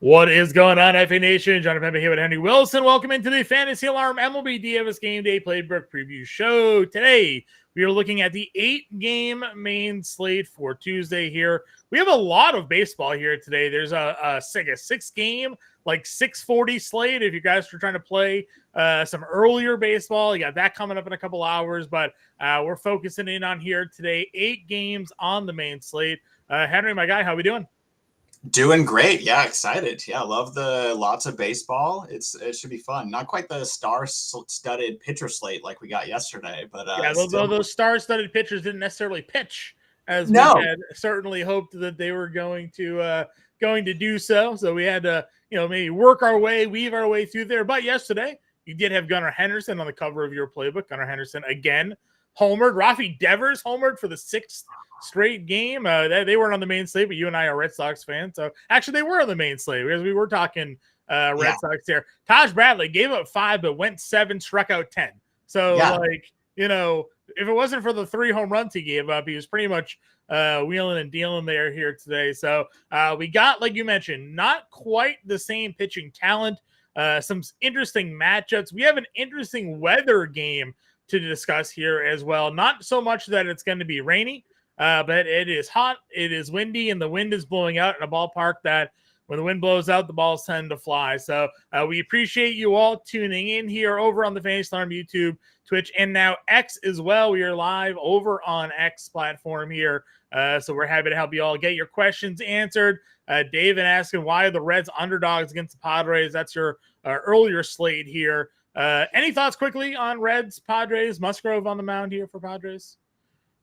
What is going on, FA Nation? John Impemba here with Henry Wilson. Welcome into the Fantasy Alarm MLB DFS Game Day Playbook Preview Show. Today, we are looking at the 8-game main slate for Tuesday here. We have a lot of baseball here today. There's a 6-game, like 640 slate. If you guys are trying to play some earlier baseball, you got that coming up in a couple hours. But we're focusing in on here today. 8 games on the main slate. Henry, my guy, how we doing? Doing great. Yeah, excited. Yeah, love the lots of baseball. It should be fun. Not quite the star-studded pitcher slate like we got yesterday, but yeah, those star-studded pitchers didn't necessarily pitch as we had certainly hoped that they were going to do so. So we had to, maybe weave our way through there. But yesterday, you did have Gunnar Henderson on the cover of your playbook. Gunnar Henderson again homered. Rafi Devers homered for the 6th straight game. They weren't on the main slate, but you and I are Red Sox fans. So actually, they were on the main slate because we were talking Red Sox here. Taj Bradley gave up 5, but went 7, struck out 10. So, if it wasn't for the 3 home runs he gave up, he was pretty much wheeling and dealing here today. So we got, like you mentioned, not quite the same pitching talent. Some interesting matchups. We have an interesting weather game to discuss here as well. Not so much that it's going to be rainy, but it is hot, it is windy, and the wind is blowing out in a ballpark that when the wind blows out, the balls tend to fly. So we appreciate you all tuning in here over on the Fantasy Alarm YouTube, Twitch, and now X as well. We are live over on X platform here. So we're happy to help you all get your questions answered. David asking, why are the Reds underdogs against the Padres? That's your earlier slate here. Any thoughts quickly on Reds, Padres, Musgrove on the mound here for Padres?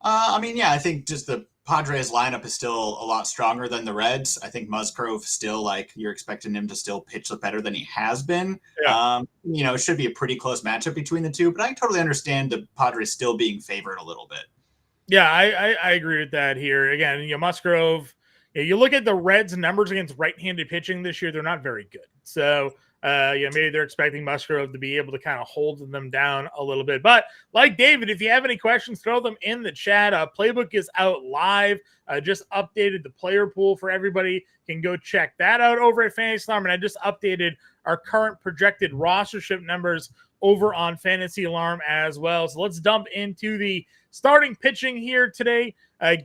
I think just the Padres lineup is still a lot stronger than the Reds. I think Musgrove still, you're expecting him to still pitch better than he has been. Yeah. It should be a pretty close matchup between the two, but I totally understand the Padres still being favored a little bit. Yeah, I agree with that here. Again, Musgrove, you look at the Reds' numbers against right-handed pitching this year, they're not very good. So, maybe they're expecting Musgrove to be able to kind of hold them down a little bit. But like David, if you have any questions, throw them in the chat. Playbook is out live. Just updated the player pool for everybody. You can go check that out over at Fantasy Alarm. And I just updated our current projected rostership numbers over on Fantasy Alarm as well. So let's dump into the starting pitching here today.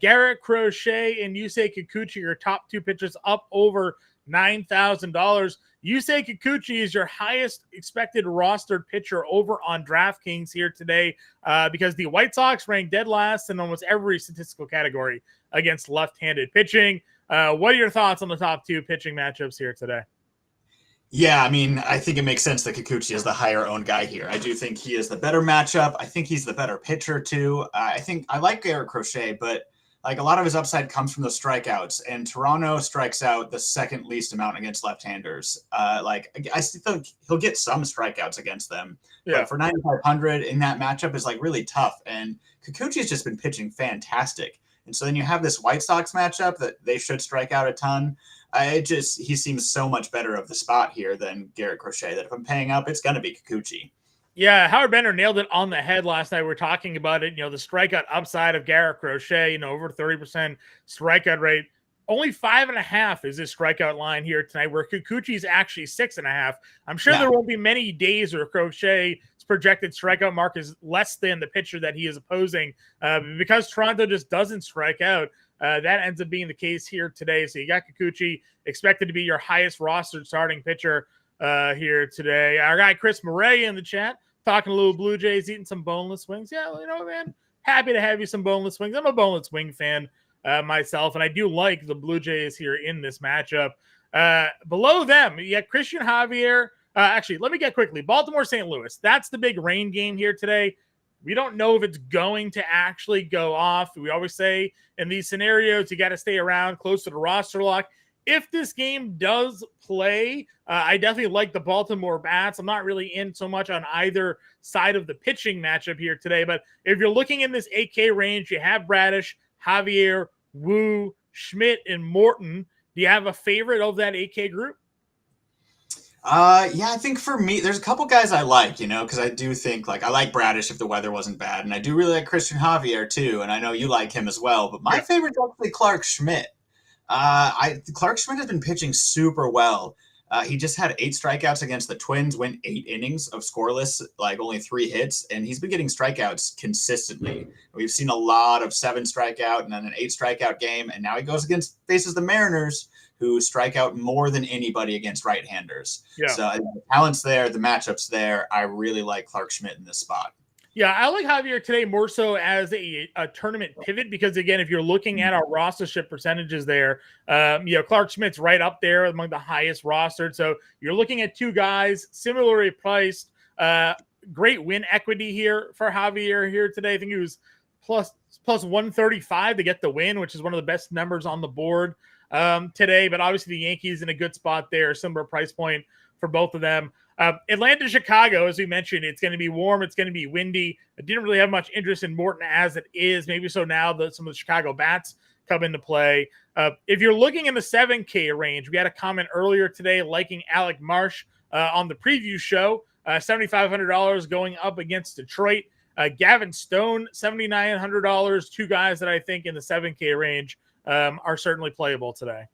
Garrett Crochet and Yusei Kikuchi, your top 2 pitchers, up over $9,000. Yusei Kikuchi is your highest expected rostered pitcher over on DraftKings here today because the White Sox ranked dead last in almost every statistical category against left-handed pitching. What are your thoughts on the top 2 pitching matchups here today? Yeah, I think it makes sense that Kikuchi is the higher-owned guy here. I do think he is the better matchup. I think he's the better pitcher, too. I think I like Garrett Crochet, but a lot of his upside comes from the strikeouts, and Toronto strikes out the second least amount against left-handers. I still think he'll get some strikeouts against them, but for 9,500 in that matchup is really tough. And Kikuchi's just been pitching fantastic, and so then you have this White Sox matchup that they should strike out a ton. He seems so much better of the spot here than Garrett Crochet that if I'm paying up, it's going to be Kikuchi. Yeah, Howard Bender nailed it on the head last night. We were talking about it, the strikeout upside of Garrett Crochet, over 30% strikeout rate. Only 5.5 is his strikeout line here tonight, where Kikuchi's actually 6.5. I'm sure there won't be many days where Crochet's projected strikeout mark is less than the pitcher that he is opposing. Because Toronto just doesn't strike out, that ends up being the case here today. So you got Kikuchi expected to be your highest rostered starting pitcher here today. Our guy Chris Murray in the chat talking a little Blue Jays, eating some boneless wings. Yeah, man, happy to have you some boneless wings. I'm a boneless wing fan myself, and I do like the Blue Jays here in this matchup. Below them, you got Christian Javier. Actually, let me get quickly. Baltimore, St. Louis. That's the big rain game here today. We don't know if it's going to actually go off. We always say in these scenarios, you got to stay around close to the roster lock. If this game does play, I definitely like the Baltimore bats. I'm not really in so much on either side of the pitching matchup here today. But if you're looking in this 8K range, you have Bradish, Javier, Wu, Schmidt, and Morton. Do you have a favorite of that 8K group? I think for me, there's a couple guys I like, because I do think I like Bradish if the weather wasn't bad. And I do really like Christian Javier too. And I know you like him as well, but my favorite is actually Clark Schmidt. Clark Schmidt has been pitching super well. He just had 8 strikeouts against the Twins, went 8 innings of scoreless, like only 3 hits, and he's been getting strikeouts consistently. We've seen a lot of 7 strikeout and then an 8 strikeout game, and now he goes faces the Mariners, who strike out more than anybody against right-handers. Yeah. So the talent's there, the matchup's there. I really like Clark Schmidt in this spot. Yeah, I like Javier today more so as a tournament pivot because, again, if you're looking at our rostership percentages there, Clark Schmidt's right up there among the highest rostered. So you're looking at 2 guys similarly priced. Great win equity here for Javier here today. I think he was plus 135 to get the win, which is one of the best numbers on the board today. But obviously the Yankees in a good spot there, similar price point for both of them. Atlanta, Chicago, as we mentioned, it's going to be warm. It's going to be windy. I didn't really have much interest in Morton as it is. Maybe so now that some of the Chicago bats come into play. If you're looking in the 7K range, we had a comment earlier today liking Alec Marsh on the preview show. $7,500 going up against Detroit. Gavin Stone, $7,900. 2 guys that I think in the 7K range are certainly playable today.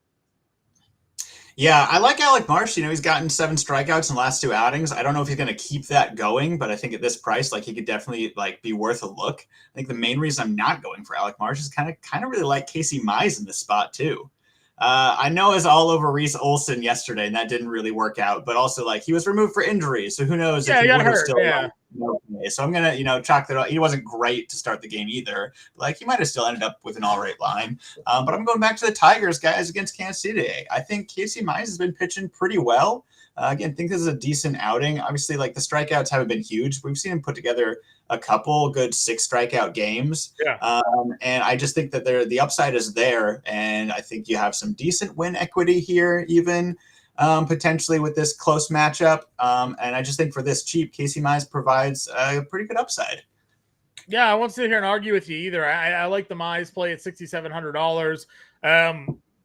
Yeah, I like Alec Marsh. He's gotten 7 strikeouts in the last 2 outings. I don't know if he's going to keep that going, but I think at this price, he could definitely be worth a look. I think the main reason I'm not going for Alec Marsh is kind of really like Casey Mize in this spot too. I know it's all over Reese Olson yesterday, and that didn't really work out. But also, he was removed for injury, so who knows if he would have still. Yeah. Okay. So I'm gonna chalk that up. He wasn't great to start the game either. He might have still ended up with an all right line. But I'm going back to the Tigers guys against Kansas City today. I think Casey Mize has been pitching pretty well. Again, think this is a decent outing. Obviously, the strikeouts haven't been huge. We've seen him put together a couple good 6 strikeout games. Yeah. And I just think that the upside is there. And I think you have some decent win equity here, even potentially with this close matchup. And I just think for this cheap, Casey Mize provides a pretty good upside. Yeah, I won't sit here and argue with you either. I like the Mize play at $6,700.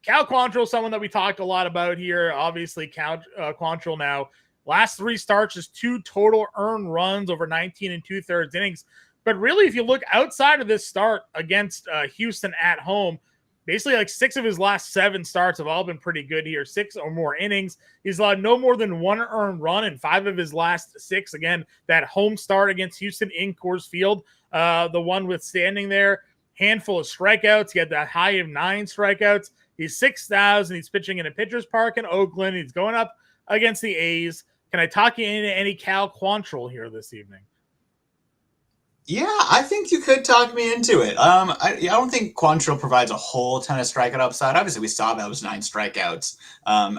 Cal Quantrill, someone that we talked a lot about here. Obviously, Cal Quantrill now, last 3 starts, just 2 total earned runs over 19 2/3 innings. But really, if you look outside of this start against Houston at home, basically 6 of his last 7 starts have all been pretty good here, 6 or more innings. He's allowed no more than 1 earned run in 5 of his last 6. Again, that home start against Houston in Coors Field, the one withstanding there. Handful of strikeouts. He had that high of 9 strikeouts. He's 6,000. He's pitching in a pitcher's park in Oakland. He's going up against the A's. Can I talk you into any Cal Quantrill here this evening? Yeah, I think you could talk me into it. I don't think Quantrill provides a whole ton of strikeout upside. Obviously, we saw that was 9 strikeouts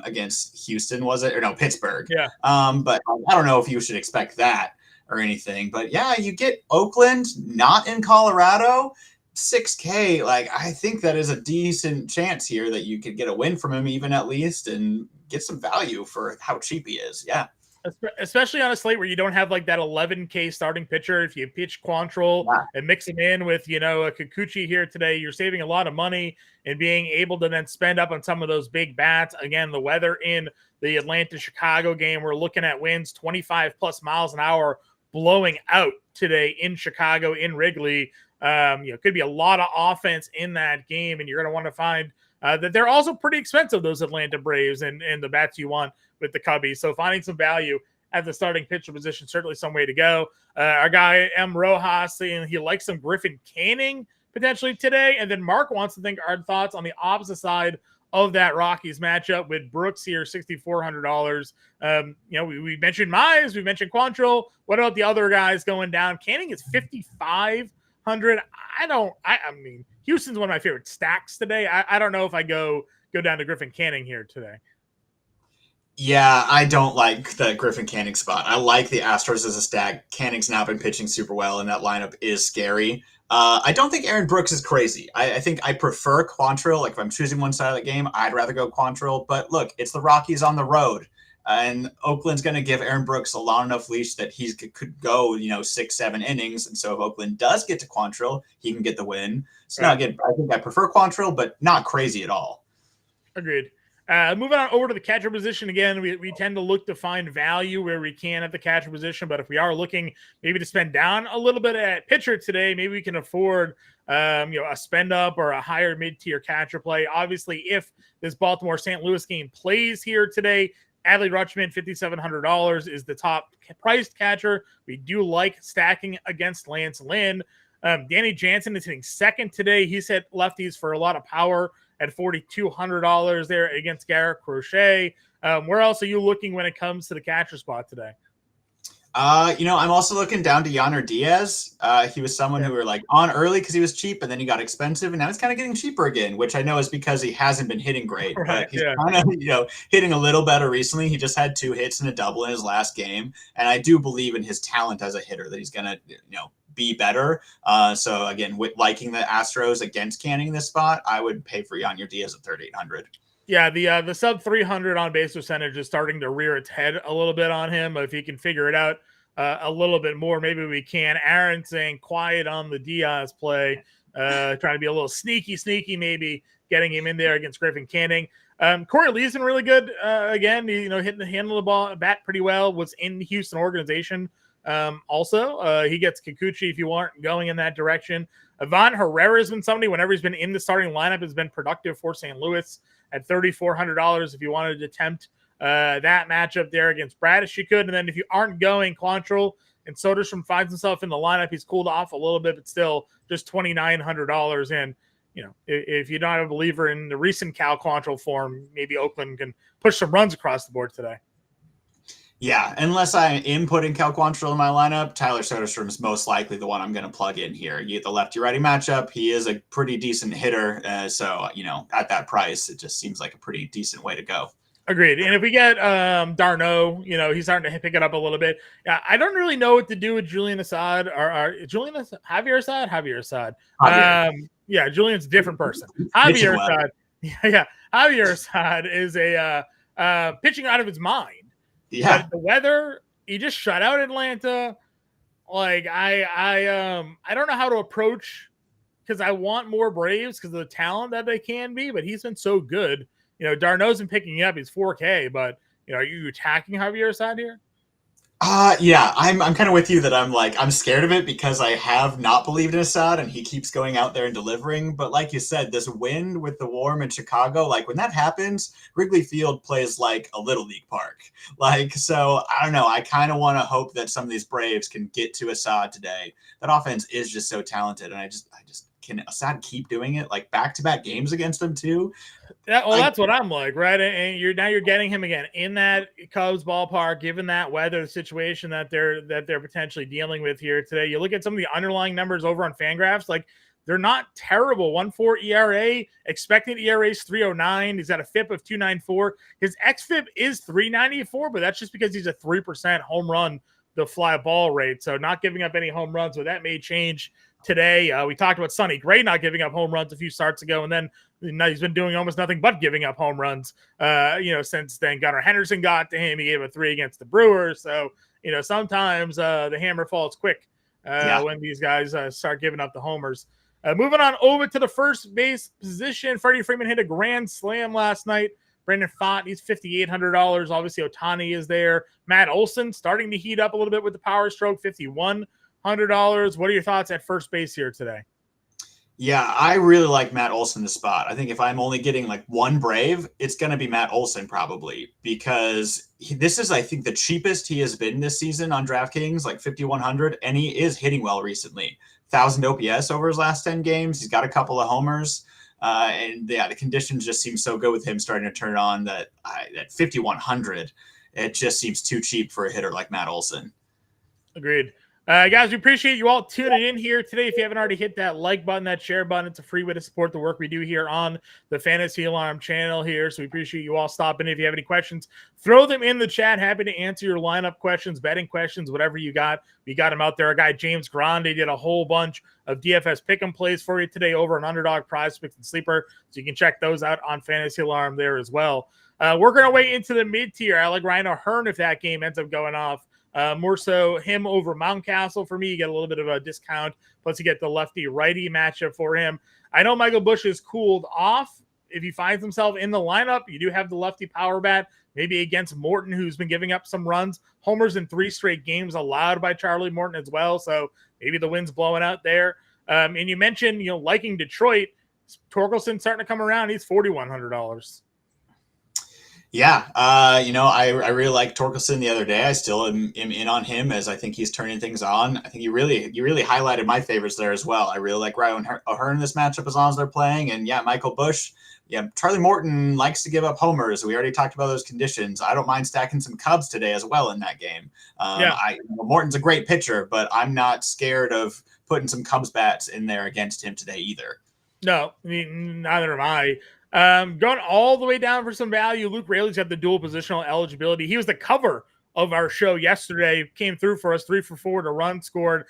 against Houston, was it? Or no, Pittsburgh. Yeah. But I don't know if you should expect that or anything. But yeah, you get Oakland, not in Colorado. 6K, I think that is a decent chance here that you could get a win from him, even at least, and get some value for how cheap he is. Yeah. Especially on a slate where you don't have that 11K starting pitcher. If you pitch Quantrill and mix him in with, a Kikuchi here today, you're saving a lot of money and being able to then spend up on some of those big bats. Again, the weather in the Atlanta-Chicago game, we're looking at winds 25 plus miles an hour blowing out today in Chicago, in Wrigley. Could be a lot of offense in that game, and you're going to want to find that they're also pretty expensive, those Atlanta Braves and the bats you want with the Cubbies. So finding some value at the starting pitcher position, certainly some way to go. Our guy M. Rojas, and he likes some Griffin Canning potentially today. And then Mark wants to think our thoughts on the opposite side of that Rockies matchup with Brooks here, $6,400. We mentioned Mize, we mentioned Quantrill. What about the other guys going down? Canning is $5,500. I mean, Houston's one of my favorite stacks today. I don't know if I go down to Griffin Canning here today. Yeah, I don't like the Griffin Canning spot. I like the Astros as a stack. Canning's now been pitching super well, and that lineup is scary. I don't think Aaron Brooks is crazy. I think I prefer Quantrill. If I'm choosing one side of the game, I'd rather go Quantrill. But look, it's the Rockies on the road. And Oakland's going to give Aaron Brooks a long enough leash that he could go, 6-7 innings. And so if Oakland does get to Quantrill, he can get the win. So now again, I think I prefer Quantrill, but not crazy at all. Agreed. Moving on over to the catcher position again, we tend to look to find value where we can at the catcher position, but if we are looking maybe to spend down a little bit at pitcher today, maybe we can afford a spend up or a higher mid-tier catcher play. Obviously, if this Baltimore-St. Louis game plays here today, Adley Rutschman, $5,700 is the top priced catcher. We do like stacking against Lance Lynn. Danny Jansen is hitting second today. He's hit lefties for a lot of power at $4,200 there against Garrett Crochet. Where else are you looking when it comes to the catcher spot today? I'm also looking down to Yanner Diaz. He was someone who were like on early because he was cheap, and then he got expensive, and now he's kind of getting cheaper again, which I know is because he hasn't been hitting great, but he's kind of hitting a little better recently. He just had 2 hits and a double in his last game, and I do believe in his talent as a hitter that he's gonna be better. So again, with liking the Astros against Canning this spot, I would pay for Yanner Diaz at 3,800. Yeah, the sub 300 on base percentage is starting to rear its head a little bit on him. If he can figure it out a little bit more, maybe we can. Aaron saying quiet on the Diaz play, trying to be a little sneaky, maybe getting him in there against Griffin Canning. Corey Lee's been really good again. Hitting the handle of the ball bat pretty well. Was in the Houston organization. Also, he gets Kikuchi if you aren't going in that direction. Ivan Herrera has been somebody whenever he's been in the starting lineup has been productive for St. Louis at $3,400 if you wanted to attempt that matchup there against Bradish, you could. And then if you aren't going, Quantrill and Soderstrom finds himself in the lineup. He's cooled off a little bit, but still just $2,900. And, if you're not a believer in the recent Cal Quantrill form, maybe Oakland can push some runs across the board today. Yeah, unless I am putting Cal Quantrill in my lineup, Tyler Soderstrom is most likely the one I'm going to plug in here. You get the lefty-righty matchup. He is a pretty decent hitter. So, at that price, it just seems like a pretty decent way to go. Agreed. And if we get Darno, he's starting to pick it up a little bit. Yeah, I don't really know what to do with Julian Assad or Javier Assad. Yeah, Julian's a different person. Javier Assad. Yeah, Javier Assad is a pitching out of his mind. Yeah, but the weather, he just shut out Atlanta. Like I don't know how to approach because I want more Braves because of the talent that they can be, but he's been so good. Darno's been picking up. He's 4K, but are you attacking Javier Assad here? Yeah, I'm kind of with you that I'm scared of it because I have not believed in Assad and he keeps going out there and delivering. But like you said, this wind with the warm in Chicago, like when that happens, Wrigley Field plays like a little league park. So I don't know. I kind of want to hope that some of these Braves can get to Assad today. That offense is just so talented. And I just can Assad keep doing it like back-to-back games against them too? Yeah, well, that's what I'm like, right? And you're getting him again in that Cubs ballpark, given that weather situation that they're potentially dealing with here today. You look at some of the underlying numbers over on Fangraphs, like they're not terrible. 1.4 ERA, expected ERA is 3.09. He's got a FIP of 2.94. His xFIP is 3.94, but that's just because he's a 3% home run to fly ball rate. So not giving up any home runs, so that may change today. We talked about Sonny Gray not giving up home runs a few starts ago, and then he's been doing almost nothing but giving up home runs, since then. Gunnar Henderson got to him. He gave a 3 against the Brewers. So, sometimes the hammer falls quick when these guys start giving up the homers. Moving on over to the first base position, Freddie Freeman hit a grand slam last night. Brandon Pfaadt, he's $5,800. Obviously, Ohtani is there. Matt Olson starting to heat up a little bit with the power stroke, $5,100. What are your thoughts at first base here today? Yeah, I really like Matt Olson this spot. I think if I'm only getting like one Brave, it's going to be Matt Olson probably because this is, I think, the cheapest he has been this season on DraftKings, like 5,100, and he is hitting well recently. 1,000 OPS over his last 10 games. He's got a couple of homers. The conditions just seem so good with him starting to turn on that at 5,100, it just seems too cheap for a hitter like Matt Olson. Agreed. Guys, we appreciate you all tuning in here today. If you haven't already hit that like button, that share button, it's a free way to support the work we do here on the Fantasy Alarm channel here. So we appreciate you all stopping in. If you have any questions, throw them in the chat. Happy to answer your lineup questions, betting questions, whatever you got. We got them out there. Our guy James Grande did a whole bunch of DFS pick and plays for you today over on Underdog, Prize Picks, and Sleeper. So you can check those out on Fantasy Alarm there as well. We're going to wait into the mid-tier. I like Ryan O'Hearn if that game ends up going off. More so him over Mountcastle for me. You get a little bit of a discount. Plus you get the lefty-righty matchup for him. I know Michael Busch is cooled off. If he finds himself in the lineup, you do have the lefty power bat, maybe against Morton, who's been giving up some runs. Homers in 3 straight games allowed by Charlie Morton as well. So maybe the wind's blowing out there. And you mentioned, liking Detroit. Torkelson starting to come around. He's $4,100. Yeah, I really liked Torkelson the other day. I still am in on him as I think he's turning things on. I think you really highlighted my favorites there as well. I really like Ryan O'Hearn in this matchup as long as they're playing, and yeah, Michael Busch. Yeah, Charlie Morton likes to give up homers. We already talked about those conditions. I don't mind stacking some Cubs today as well in that game. Yeah. Morton's a great pitcher, but I'm not scared of putting some Cubs bats in there against him today either. No, I mean, neither am I. Going all the way down for some value, Luke Raley's got the dual positional eligibility. He was the cover of our show yesterday, came through for us 3 for 4 to run scored.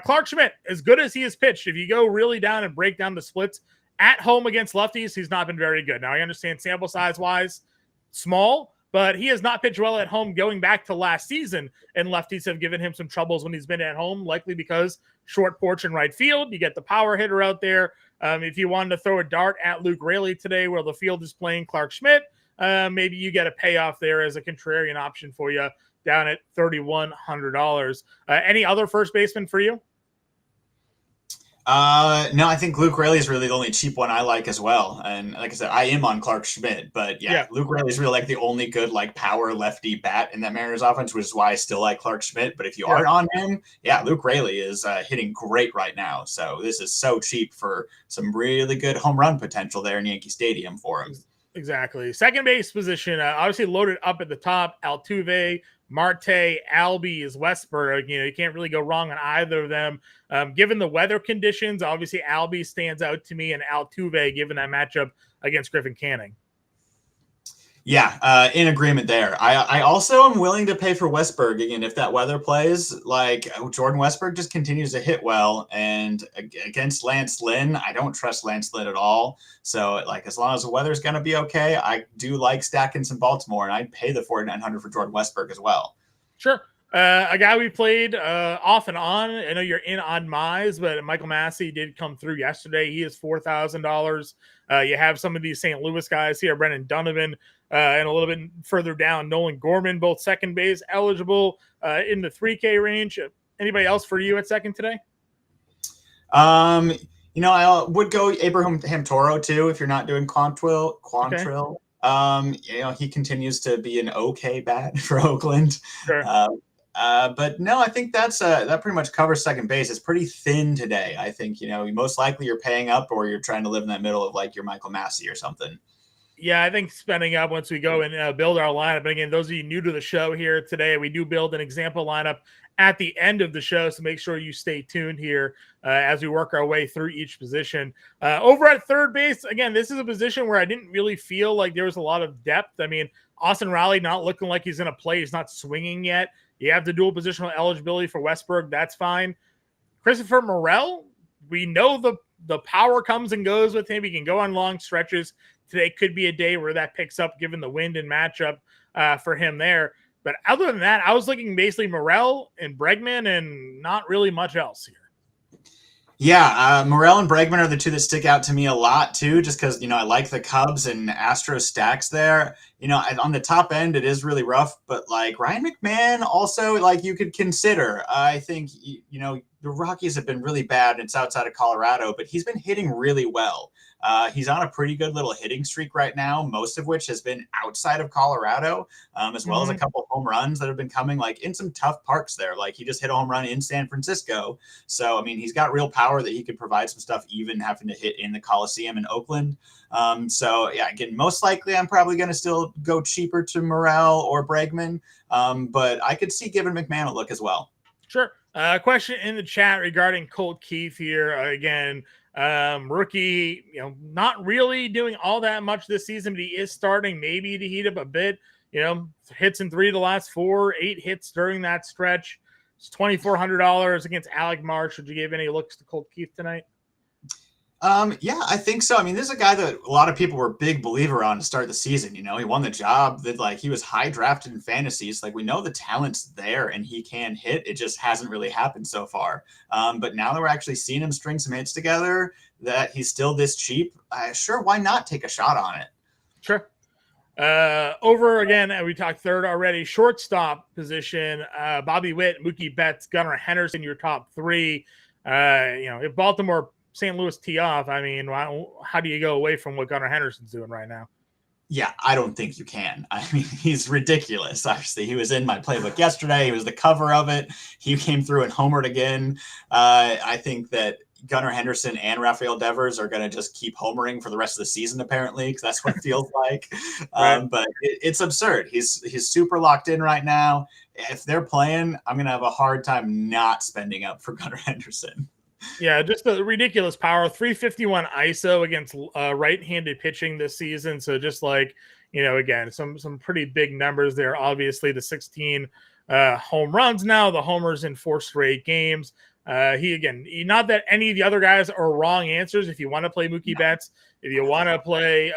Clark Schmidt, as good as he has pitched, if you go really down and break down the splits at home against lefties, he's not been very good. Now, I understand sample size wise, small, but he has not pitched well at home going back to last season, and lefties have given him some troubles when he's been at home, likely because short porch and right field. You get the power hitter out there. If you wanted to throw a dart at Luke Raley today where the field is playing Clark Schmidt, maybe you get a payoff there as a contrarian option for you down at $3,100. Any other first baseman for you? No, I think Luke Raley is really the only cheap one I like as well. And like I said, I am on Clark Schmidt, but yeah. Luke Raley is really like the only good like power lefty bat in that Mariners offense, which is why I still like Clark Schmidt. But if you aren't on him, yeah, Luke Raley is hitting great right now. So this is so cheap for some really good home run potential there in Yankee Stadium for him. Exactly. Second base position, obviously loaded up at the top. Altuve, Marte, Albies, Westberg. You can't really go wrong on either of them. Given the weather conditions, obviously Albies stands out to me, and Altuve, given that matchup against Griffin Canning. Yeah, in agreement there. I also am willing to pay for Westberg again if that weather plays. Like Jordan Westberg just continues to hit well, and against Lance Lynn, I don't trust Lance Lynn at all. So like as long as the weather's going to be okay, I do like stacking some Baltimore, and I'd pay the 4,900 for Jordan Westberg as well. Sure. A guy we played off and on. I know you're in on Mize, but Michael Massey did come through yesterday. He is $4,000. You have some of these St. Louis guys here, Brendan Donovan, and a little bit further down, Nolan Gorman, both second base eligible in the 3K range. Anybody else for you at second today? I would go Abraham Toro too if you're not doing Quantrill. Okay. He continues to be an okay bat for Oakland. Sure. But no, I think that pretty much covers second base. It's pretty thin today. I think, most likely you're paying up or you're trying to live in that middle of like your Michael Massey or something. Yeah, I think spending up once we go and build our lineup. And again, those of you new to the show here today, we do build an example lineup at the end of the show. So make sure you stay tuned here as we work our way through each position. Over at third base, again, this is a position where I didn't really feel like there was a lot of depth. I mean, Austin Riley not looking like he's going to play. He's not swinging yet. You have the dual positional eligibility for Westberg. That's fine. Christopher Morel, we know the power comes and goes with him. He can go on long stretches. Today could be a day where that picks up given the wind and matchup for him there. But other than that, I was looking basically Morel and Bregman and not really much else here. Yeah, Morel and Bregman are the two that stick out to me a lot too, just because, I like the Cubs and Astros stacks there. On the top end, it is really rough, but like Ryan McMahon also, like you could consider. I think, the Rockies have been really bad. It's outside of Colorado, but he's been hitting really well. He's on a pretty good little hitting streak right now, most of which has been outside of Colorado, as well as a couple of home runs that have been coming like in some tough parks there. Like he just hit a home run in San Francisco. So, I mean, he's got real power that he could provide some stuff, even having to hit in the Coliseum in Oakland. So, yeah, again, most likely I'm probably going to still go cheaper to Morel or Bregman, but I could see giving McMahon a look as well. Sure. Question in the chat regarding Colt Keith here. Again, rookie, not really doing all that much this season, but he is starting maybe to heat up a bit. Hits in 3 of the last 4, 8 hits during that stretch. It's $2,400 against Alec Marsh. Would you give any looks to Colt Keith tonight? Yeah, I think so. I mean, this is a guy that a lot of people were a big believer on to start the season. He won the job that like he was high drafted in fantasies. Like we know the talent's there and he can hit. It just hasn't really happened so far. But now that we're actually seeing him string some hits together, that he's still this cheap, sure, why not take a shot on it? Sure. Over again, we talked third already. Shortstop position, Bobby Witt, Mookie Betts, Gunnar Henderson, your top 3. If Baltimore St. Louis tee off, I mean, how do you go away from what Gunnar Henderson's doing right now? Yeah, I don't think you can. I mean, he's ridiculous. Obviously, he was in my playbook yesterday. He was the cover of it. He came through and homered again. I think that Gunnar Henderson and Rafael Devers are going to just keep homering for the rest of the season, apparently, because that's what it feels like. Right. But it's absurd. He's super locked in right now. If they're playing, I'm going to have a hard time not spending up for Gunnar Henderson. Yeah, just a ridiculous power. 351 ISO against right-handed pitching this season. So just like, again, some pretty big numbers there. Obviously, the 16 home runs now, the homers in 4 straight games. Not that any of the other guys are wrong answers. If you want to play Mookie Betts, if you want to play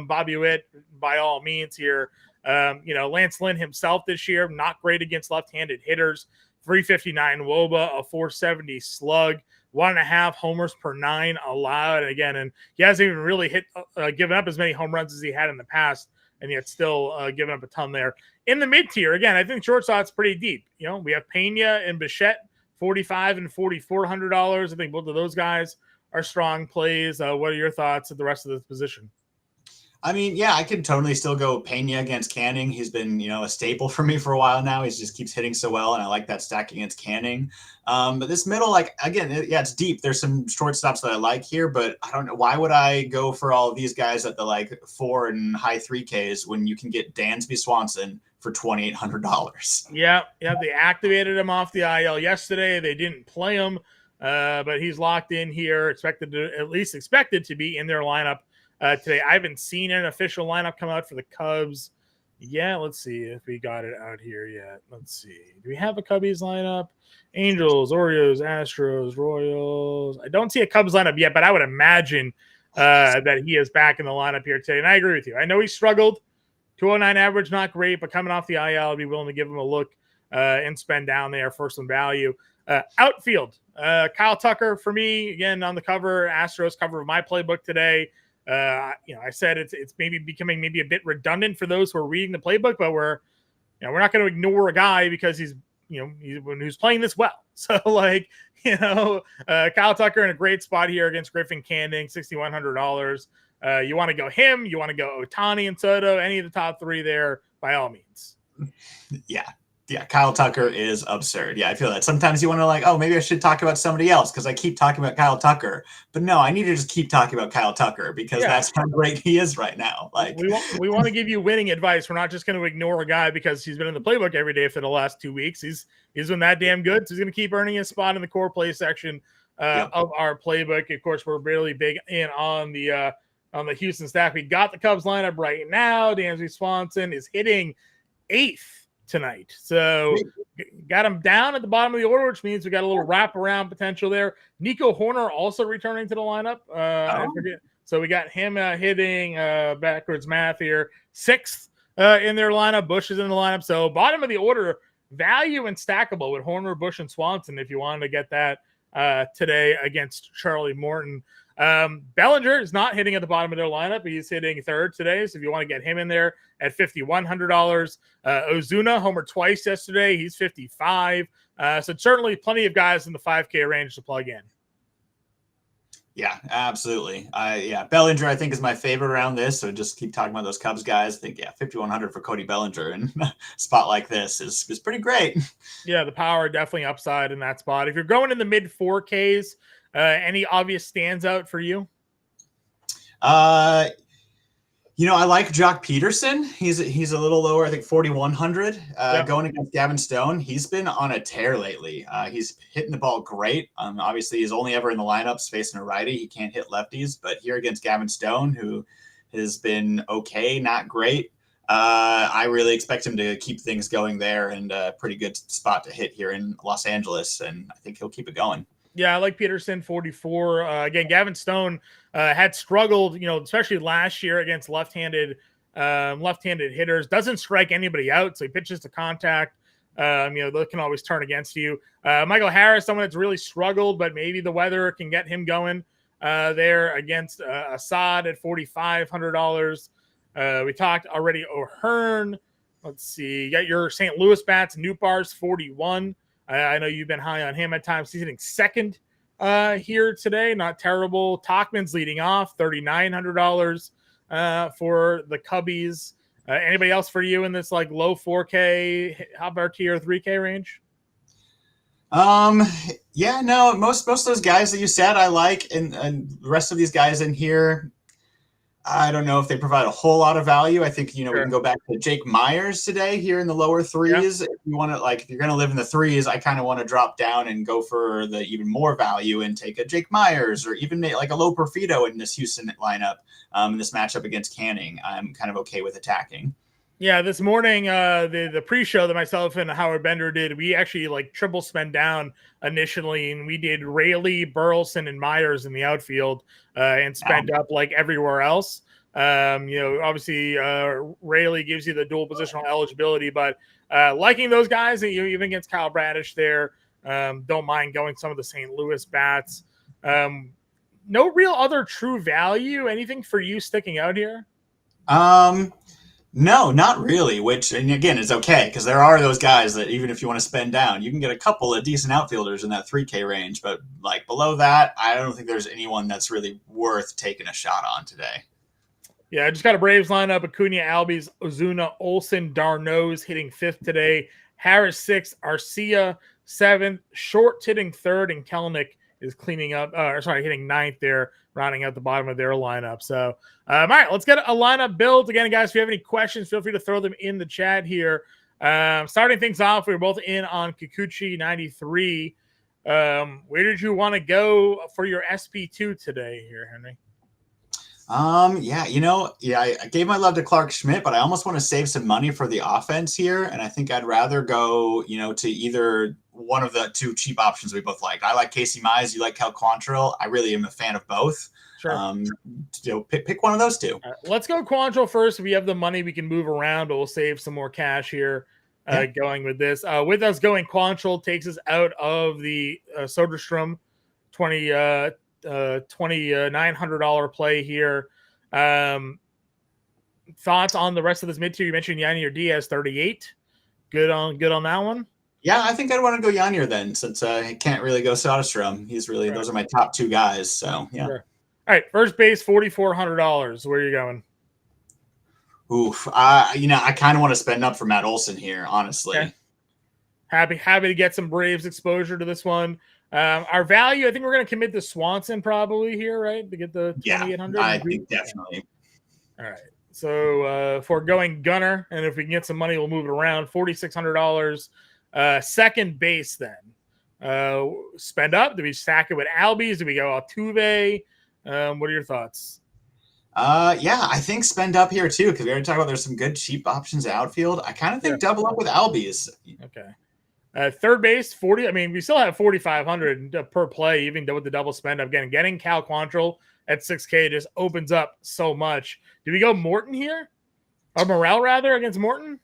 Bobby Witt, by all means here. Lance Lynn himself this year, not great against left-handed hitters. 359 WOBA, a 470 slug. 1.5 homers per 9 allowed again, and he hasn't even really given up as many home runs as he had in the past, and yet still giving up a ton there. In the mid tier, again, I think shortstop's pretty deep. We have Pena and Bichette, $4,500 and $4,400. I think both of those guys are strong plays. What are your thoughts of the rest of this position? I mean, yeah, I could totally still go Pena against Canning. He's been, a staple for me for a while now. He just keeps hitting so well, and I like that stack against Canning. But this middle, it's deep. There's some shortstops that I like here, but I don't know. Why would I go for all of these guys at the 4 and high 3Ks when you can get Dansby Swanson for $2,800? Yeah, they activated him off the IL yesterday. They didn't play him, but he's locked in here, expected to be in their lineup today. I haven't seen an official lineup come out for the Cubs. Yeah, let's see if we got it out here yet. Let's see. Do we have a Cubbies lineup? Angels, Orioles, Astros, Royals. I don't see a Cubs lineup yet, but I would imagine that he is back in the lineup here today. And I agree with you. I know he struggled. 209 average, not great, but coming off the IL, I'd be willing to give him a look and spend down there for some value. Outfield, Kyle Tucker for me, again, on the cover, Astros cover of my playbook today. I said it's maybe becoming maybe a bit redundant for those who are reading the playbook, but we're not going to ignore a guy because he's playing this well. So Kyle Tucker in a great spot here against Griffin Canning, $6,100. You want to go him, you want to go Ohtani and Soto, any of the top 3 there, by all means. Yeah, Kyle Tucker is absurd. Yeah, I feel that. Sometimes you want to maybe I should talk about somebody else because I keep talking about Kyle Tucker. But no, I need to just keep talking about Kyle Tucker because that's how great he is right now. We want to give you winning advice. We're not just going to ignore a guy because he's been in the playbook every day for the last 2 weeks. He's been that damn good, so he's going to keep earning his spot in the core play section of our playbook. Of course, we're really big in on the Houston staff. We got the Cubs lineup right now. Dansby Swanson is hitting 8th tonight. So got him down at the bottom of the order, which means we got a little wraparound potential there. Nico Horner also returning to the lineup. I forget. So we got him hitting backwards math here. 6th in their lineup. Bush is in the lineup. So bottom of the order, value and stackable with Horner, Bush, and Swanson if you wanted to get that today against Charlie Morton. Bellinger is not hitting at the bottom of their lineup. He's hitting 3rd today. So if you want to get him in there at $5,100, Ozuna homered twice yesterday. He's $55. So certainly plenty of guys in the 5K range to plug in. Yeah, absolutely. Bellinger, I think, is my favorite around this. So just keep talking about those Cubs guys. I think, $5,100 for Cody Bellinger in a spot like this is pretty great. Yeah, the power definitely upside in that spot. If you're going in the mid 4Ks, any obvious stands out for you? I like Jock Peterson. He's a little lower, I think 4,100. Going against Gavin Stone, he's been on a tear lately. He's hitting the ball great. Obviously, he's only ever in the lineups facing a righty. He can't hit lefties, but here against Gavin Stone, who has been okay, not great. I really expect him to keep things going there, and a pretty good spot to hit here in Los Angeles, and I think he'll keep it going. Yeah, I like Peterson, 44. Again, Gavin Stone had struggled, especially last year against left-handed hitters. Doesn't strike anybody out, so he pitches to contact. They can always turn against you. Michael Harris, someone that's really struggled, but maybe the weather can get him going there against Assad at $4,500. We talked already O'Hearn. Let's see. You got your St. Louis bats, Newbar's 41. I know you've been high on him at times. He's hitting 2nd here today. Not terrible. Tachman's leading off, $3,900. for the Cubbies. Anybody else for you in this like low 4K, upper tier 3K range? Yeah, no, most of those guys that you said I like, and the rest of these guys in here, I don't know if they provide a whole lot of value. I think, we can go back to Jake Myers today here in the lower threes. Yeah. If you want to, if you're going to live in the threes, I kind of want to drop down and go for the even more value and take a Jake Myers or even like a low Perfito in this Houston lineup. In this matchup against Canning, I'm kind of okay with attacking. Yeah, this morning, the pre-show that myself and Howard Bender did, we actually like triple spend down initially, and we did Rayleigh, Burleson, and Myers in the outfield, and spend up like everywhere else. Obviously, Rayleigh gives you the dual positional eligibility, but liking those guys, even against Kyle Bradish there, don't mind going some of the St. Louis bats. No real other true value. Anything for you sticking out here? No, not really, which, and again, is okay, because there are those guys that even if you want to spend down, you can get a couple of decent outfielders in that 3K range, but like below that, I don't think there's anyone that's really worth taking a shot on today. Yeah, I just got a Braves lineup: Acuna, Albies, Ozuna, Olsen, Darno's hitting 5th today, Harris 6th, Arcia 7th, Short hitting 3rd, and Kelenic is hitting 9th there, rounding out the bottom of their lineup. So, all right, let's get a lineup built. Again, guys, if you have any questions, feel free to throw them in the chat here. Starting things off, we were both in on Kikuchi 93. Where did you want to go for your SP2 today here, Henry? I gave my love to Clark Schmidt, but I almost want to save some money for the offense here. And I think I'd rather go, to either one of the two cheap options we both like. I like Casey Mize. You like Cal Quantrill. I really am a fan of both. Sure. Pick one of those two. Let's go Quantrill first. If we have the money, we can move around, but we'll save some more cash here going with this. With us going, Quantrill takes us out of the Soderstrom $2,900 play here. Thoughts on the rest of this mid tier? You mentioned Yanier Diaz 38. Good on that one. Yeah, I think I'd want to go Yanier then, since I can't really go Soderstrom. He's really those are my top two guys. So yeah. Sure. All right, first base $4,400. Where are you going? Oof, I kind of want to spend up for Matt Olson here, honestly. Okay. Happy to get some Braves exposure to this one. Our value, I think we're going to commit to Swanson probably here, right? To get the 2,800. I think definitely. All right. So for going Gunner, and if we can get some money, we'll move it around. $4,600. Second base then. Spend up. Do we stack it with Albies? Do we go Altuve? What are your thoughts? I think spend up here too, because we already talked about there's some good cheap options outfield. I kind of think double up with Albies. Okay. Third base, 40. I mean, we still have 4,500 per play, even with the double spend up. Again, getting Cal Quantrill at 6K just opens up so much. Do we go Morton here? Or Morel, rather, against Morton?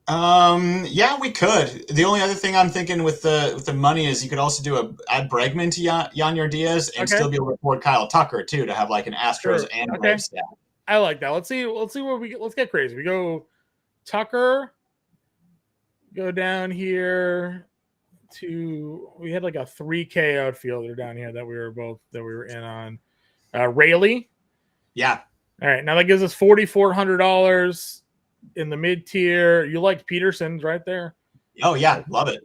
Yeah, we could. The only other thing I'm thinking with the money is you could also add Bregman to Yanier Diaz and still be able to afford Kyle Tucker too, to have like an Astros and Braves stack. I like that. Let's see what let's get crazy. We go Tucker. Go down here we had like a 3K outfielder down here that we were in on. Rayleigh. Yeah. All right. Now that gives us $4,400 in the mid tier. You liked Peterson's right there. Oh yeah. Love it.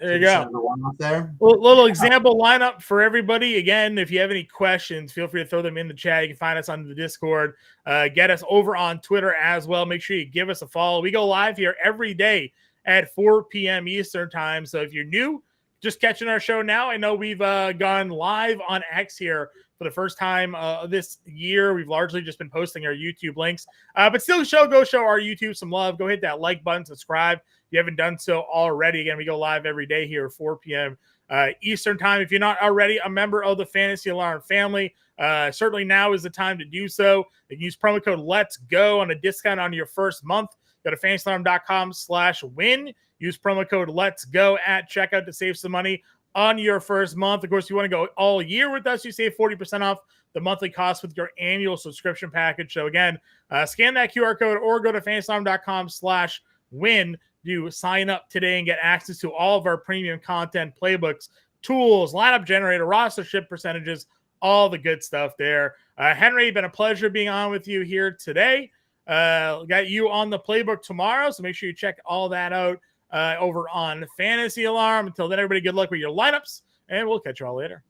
There you go. There. Little example lineup for everybody. Again, if you have any questions, feel free to throw them in the chat. You can find us on the Discord. Get us over on Twitter as well. Make sure you give us a follow. We go live here every day at 4 p.m. Eastern time. So if you're new, just catching our show now, I know we've gone live on X here for the first time this year. We've largely just been posting our YouTube links. But still, go show our YouTube some love. Go hit that like button, subscribe. If you haven't done so already, again, we go live every day here at 4 p.m. Eastern time. If you're not already a member of the Fantasy Alarm family, certainly now is the time to do so. You can use promo code Let's Go on a discount on your first month. Go to fantasyalarm.com/win. Use promo code Let's Go at checkout to save some money on your first month. Of course, you want to go all year with us. You save 40% off the monthly cost with your annual subscription package. So again, scan that QR code or go to fantasyalarm.com/win. You sign up today and get access to all of our premium content, playbooks, tools, lineup generator, roster ship percentages, all the good stuff there. Henry, been a pleasure being on with you here today. Got you on the playbook tomorrow, so make sure you check all that out over on Fantasy Alarm. Until then, everybody, good luck with your lineups, and we'll catch you all later.